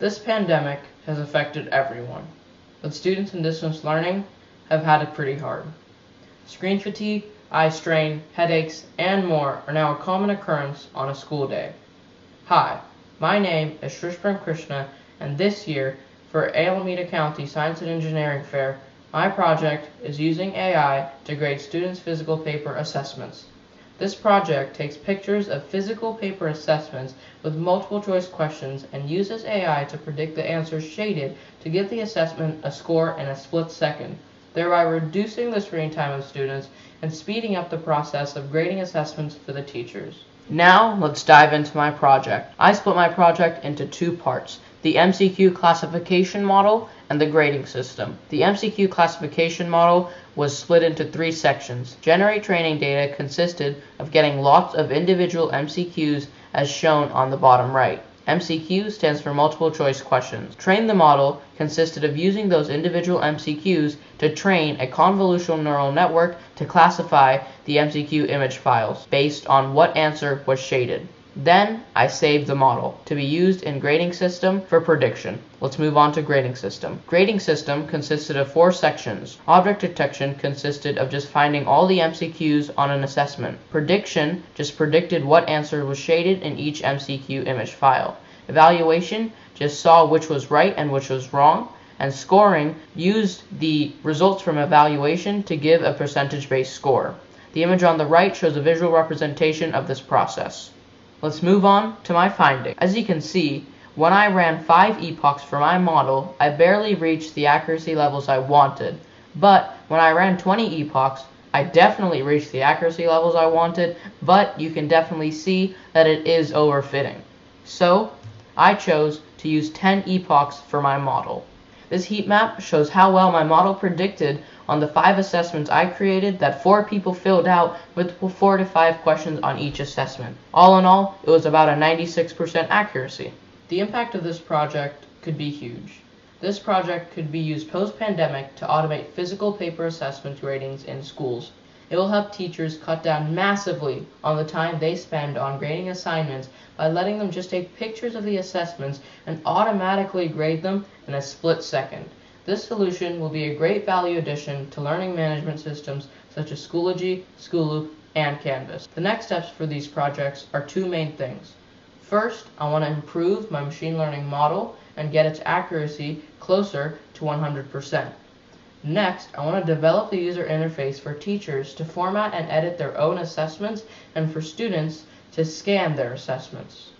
This pandemic has affected everyone, but students in distance learning have had it pretty hard. Screen fatigue, eye strain, headaches, and more are now a common occurrence on a school day. Hi, my name is Shrishpram Krishna, and this year, for Alameda County Science and Engineering Fair, my project is using AI to grade students' physical paper assessments. This project takes pictures of physical paper assessments with multiple choice questions and uses AI to predict the answers shaded to give the assessment a score in a split second, thereby reducing the screen time of students and speeding up the process of grading assessments for the teachers. Now let's dive into my project. I split my project into two parts: the MCQ classification model and the grading system. The MCQ classification model was split into three sections. Generate training data consisted of getting lots of individual MCQs as shown on the bottom right. MCQ stands for multiple choice questions. Train the model consisted of using those individual MCQs to train a convolutional neural network to classify the MCQ image files based on what answer was shaded. Then I saved the model to be used in grading system for prediction. Let's move on to grading system. Grading system consisted of four sections. Object detection consisted of just finding all the MCQs on an assessment. Prediction just predicted what answer was shaded in each MCQ image file. Evaluation just saw which was right and which was wrong. And scoring used the results from evaluation to give a percentage-based score. The image on the right shows a visual representation of this process. Let's move on to my finding. As you can see, when I ran 5 epochs for my model, I barely reached the accuracy levels I wanted. But when I ran 20 epochs, I definitely reached the accuracy levels I wanted, but you can definitely see that it is overfitting. So I chose to use 10 epochs for my model. This heat map shows how well my model predicted on the 5 assessments I created that 4 people filled out with 4 to 5 questions on each assessment. All in all, it was about a 96% accuracy. The impact of this project could be huge. This project could be used post-pandemic to automate physical paper assessment gradings in schools. It will help teachers cut down massively on the time they spend on grading assignments by letting them just take pictures of the assessments and automatically grade them in a split second. This solution will be a great value addition to learning management systems such as Schoology, Schooloop, and Canvas. The next steps for these projects are two main things. First, I want to improve my machine learning model and get its accuracy closer to 100%. Next, I want to develop the user interface for teachers to format and edit their own assessments and for students to scan their assessments.